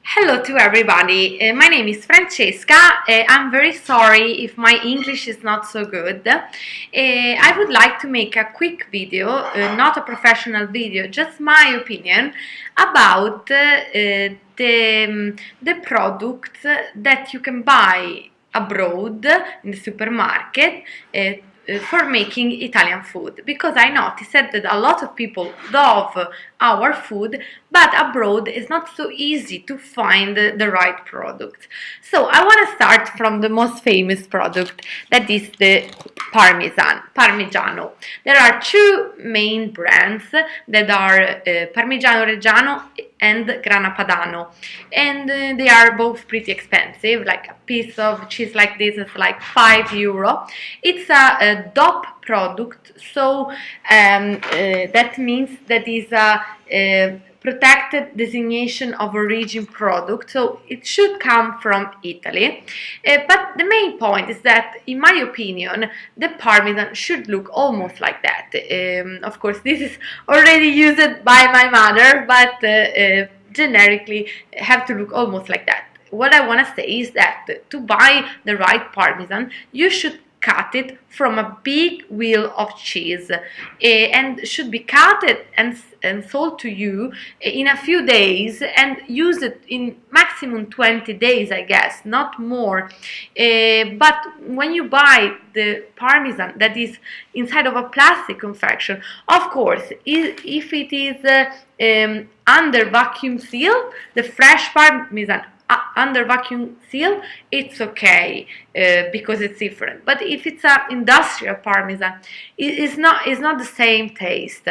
Hello to everybody. My name is Francesca. I'm very sorry if my English is not so good. I would like to make a quick video, not a professional video, just my opinion about the products that you can buy abroad in the supermarket for making Italian food, because I noticed that a lot of people love our food, but abroad it's not so easy to find the right product. So I want to start from the most famous product, that is the Parmigiano. There are two main brands that are Parmigiano Reggiano and Grana Padano, and they are both pretty expensive. Like a piece of cheese like this is like €5. It's a DOP product, so that means that is a protected designation of origin product, so it should come from Italy. But the main point is that, in my opinion, the Parmesan should look almost like that. Of course, this is already used by my mother, but generically have to look almost like that. What I want to say is that to buy the right Parmesan, you should cut it from a big wheel of cheese, and should be cut and sold to you in a few days, and use it in maximum 20 days, I guess, not more. But when you buy the Parmesan that is inside of a plastic confection, of course, if it is under vacuum seal, the fresh Parmesan under vacuum seal, it's okay, because it's different. But if it's an industrial Parmesan, it's not the same taste.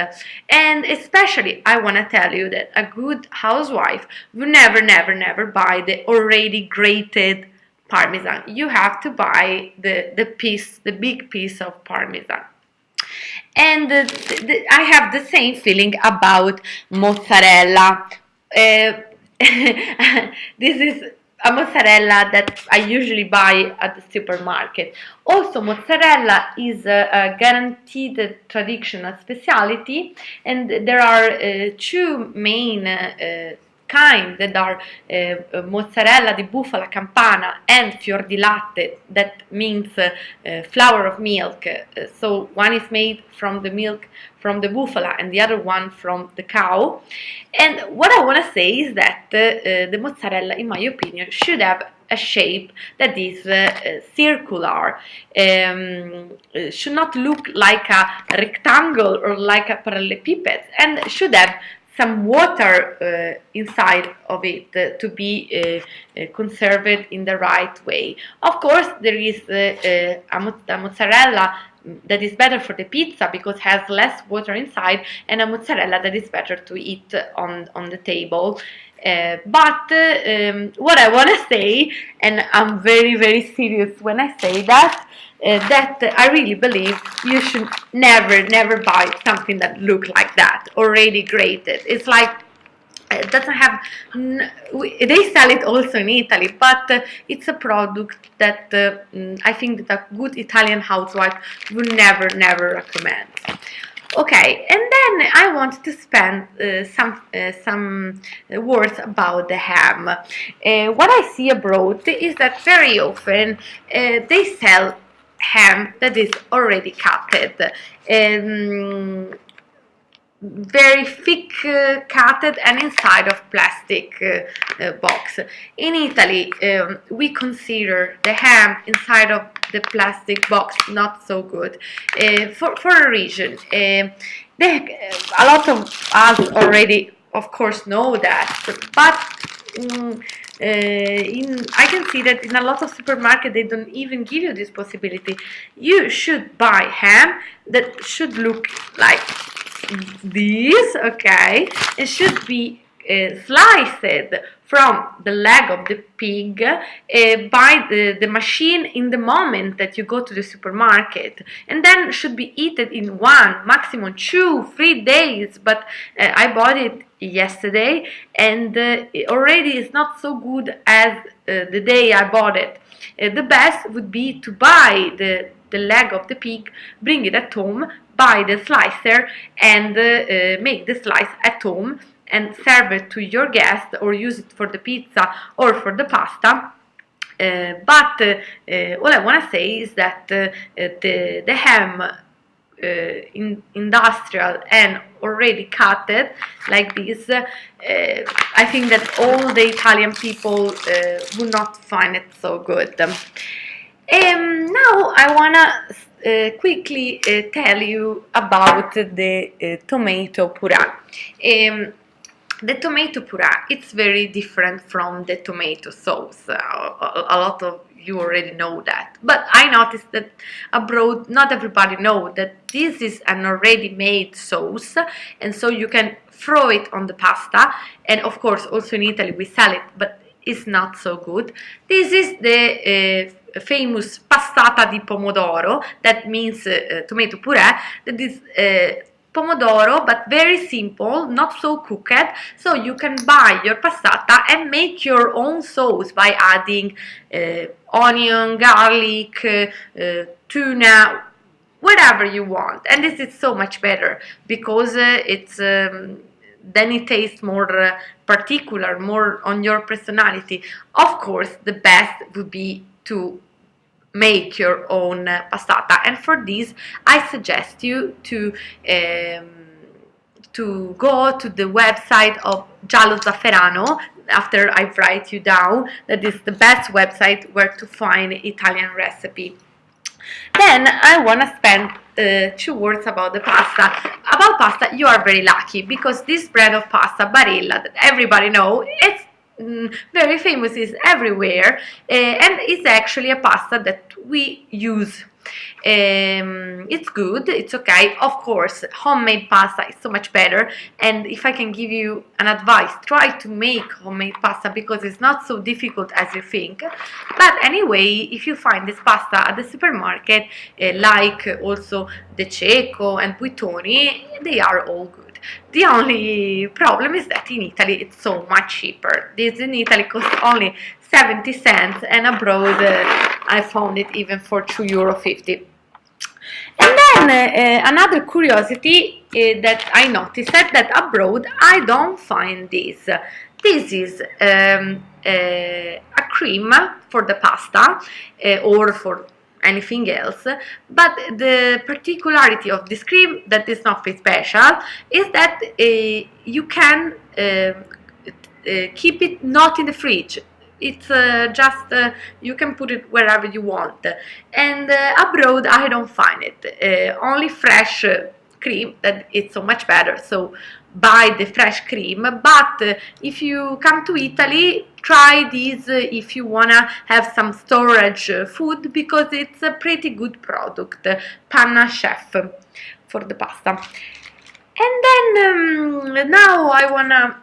And especially, I want to tell you that a good housewife will never buy the already grated Parmesan. You have to buy the big piece of Parmesan. And I have the same feeling about mozzarella. This is a mozzarella that I usually buy at the supermarket. Also, mozzarella is a guaranteed traditional specialty, and there are two main kind that are mozzarella di bufala campana and fior di latte, that means flour of milk. So one is made from the milk from the bufala and the other one from the cow. And what I want to say is that the mozzarella, in my opinion, should have a shape that is circular, should not look like a rectangle or like a parallelepiped, and should have some water inside of it to be conserved in the right way. Of course, there is a mozzarella that is better for the pizza because it has less water inside, and a mozzarella that is better to eat on the table. But what I want to say, and I'm very serious when I say that, that I really believe you should never buy something that looks like that, already grated. It's like, it doesn't have, they sell it also in Italy, but it's a product that I think that a good Italian housewife would never recommend. Okay, and then I want to spend some words about the ham. What I see abroad is that very often they sell ham that is already cutted, very thick cutted, and inside of plastic box. In Italy, we consider the ham inside of the plastic box not so good, for a reason. A lot of us already, of course, know that, but I can see that in a lot of supermarkets they don't even give you this possibility. You should buy ham that should look like this, okay? It should be sliced from the leg of the pig by the machine in the moment that you go to the supermarket, and then should be eaten in 1, maximum 2, 3 days. But I bought it yesterday, and it already is not so good as the day I bought it. The best would be to buy the leg of the pig, bring it at home, buy the slicer, and make the slice at home, and serve it to your guest, or use it for the pizza or for the pasta. But all I want to say is that the ham industrial and already cut it like this, I think that all the Italian people would not find it so good. Now I wanna quickly tell you about the tomato puree. The tomato puree, it's very different from the tomato sauce. A lot of you already know that, but I noticed that abroad not everybody know that this is an already made sauce, and so you can throw it on the pasta. And of course also in Italy we sell it, but it's not so good. This is the famous passata di pomodoro, that means tomato puree, that is pomodoro, but very simple, not so cooked, so you can buy your passata and make your own sauce by adding onion, garlic, tuna, whatever you want. And this is so much better because it's then it tastes more particular, more on your personality. Of course, the best would be to make your own passata, and for this I suggest you to go to the website of Giallo Zafferano. After I write you down, that is the best website where to find Italian recipe. Then I want to spend 2 words about the pasta. About pasta, you are very lucky because this brand of pasta, Barilla, that everybody knows, it's very famous, is everywhere, and it's actually a pasta that we use. It's good, it's okay. Of course, homemade pasta is so much better, and if I can give you an advice, try to make homemade pasta because it's not so difficult as you think. But anyway, if you find this pasta at the supermarket, like also the Cecco and Buitoni, they are all good. The only problem is that in Italy it's so much cheaper. This in Italy costs only 70 cents, and abroad I found it even for €2.50. And then another curiosity that I noticed that abroad I don't find this. This is a cream for the pasta or for anything else, but the particularity of this cream that is nothing special is that you can keep it not in the fridge. It's just you can put it wherever you want, and abroad I don't find it. Only fresh cream, that it's so much better, so buy the fresh cream. But if you come to Italy, try this if you wanna have some storage food, because it's a pretty good product, Panna Chef, for the pasta. And then now I wanna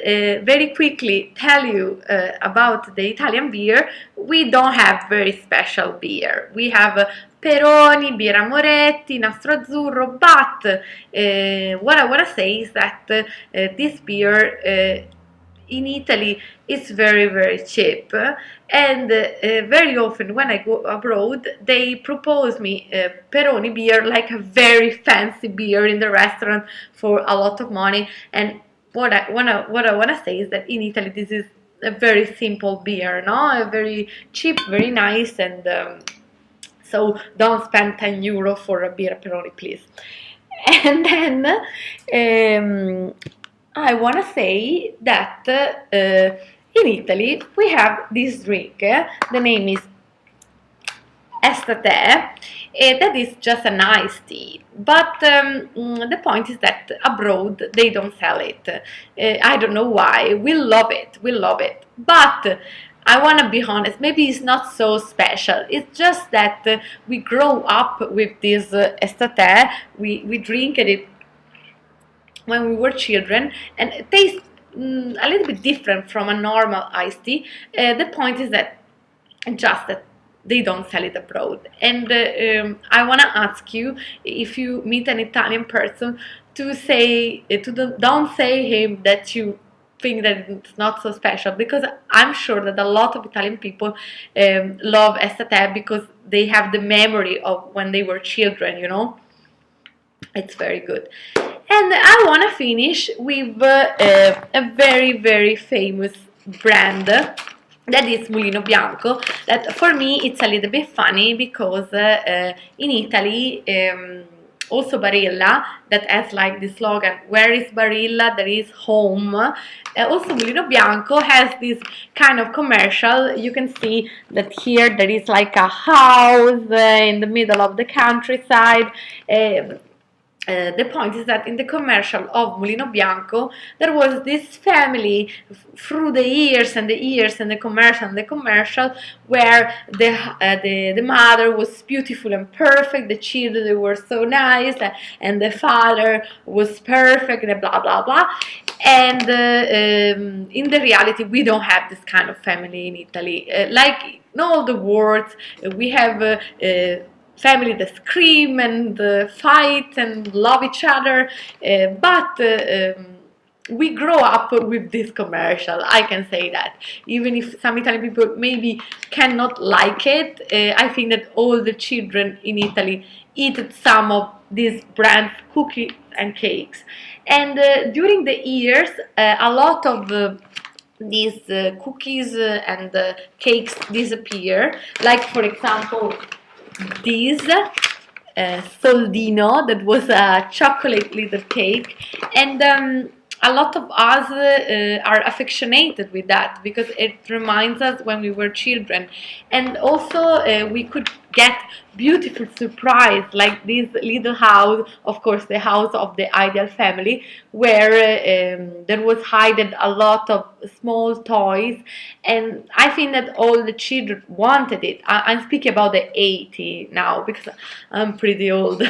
very quickly tell you about the Italian beer. We don't have very special beer. We have Peroni, Birra Moretti, Nastro Azzurro, but what I want to say is that this beer in Italy is very, very cheap, and very often when I go abroad they propose me Peroni beer like a very fancy beer in the restaurant for a lot of money. And what I wanna say is that in Italy this is a very simple beer, no? A very cheap, very nice, and so don't spend €10 for a beer Peroni, please. And then I wanna say that in Italy we have this drink. The name is estate. That is just an iced tea, but the point is that abroad they don't sell it. I don't know why. We love it, but I want to be honest, maybe it's not so special. It's just that we grow up with this estate. We drink it when we were children, and it tastes a little bit different from a normal iced tea. The point is that just that they don't sell it abroad. And I want to ask you, if you meet an Italian person, to say don't say him that you think that it's not so special, because I'm sure that a lot of Italian people love estate because they have the memory of when they were children, you know. It's very good. And I want to finish with a very famous brand that is Mulino Bianco. That for me it's a little bit funny because in Italy also Barilla, that has like the slogan, where is Barilla there is home. Also Mulino Bianco has this kind of commercial. You can see that here there is like a house in the middle of the countryside. The point is that in the commercial of Mulino Bianco there was this family through the years and the years and the commercial where the mother was beautiful and perfect, the children were so nice, and the father was perfect, and blah blah blah. And in the reality we don't have this kind of family in Italy. Like in all the world we have family that scream and fight and love each other, but we grow up with this commercial. I can say that, even if some Italian people maybe cannot like it, I think that all the children in Italy eat some of these brand cookies and cakes. And during the years, a lot of these cookies and cakes disappear. Like for example, this soldino, that was a chocolate little cake, and a lot of us are affectionated with that because it reminds us when we were children. And also we could get beautiful surprise like this little house, of course the house of the ideal family, where there was hidden a lot of small toys, and I think that all the children wanted it. I'm speaking about the 80 now because I'm pretty old.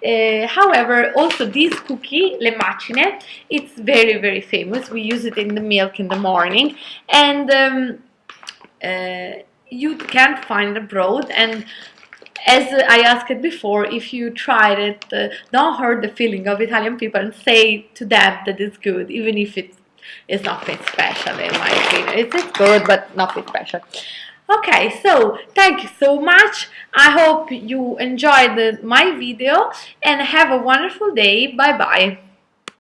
However, also this cookie, le macine, it's very famous. We use it in the milk in the morning, and you can't find abroad. And as I asked before, if you tried it, don't hurt the feeling of Italian people and say to them that it's good, even if it's nothing special. In my opinion, it's good, but nothing special. Okay, so thank you so much. I hope you enjoyed my video and have a wonderful day. Bye bye.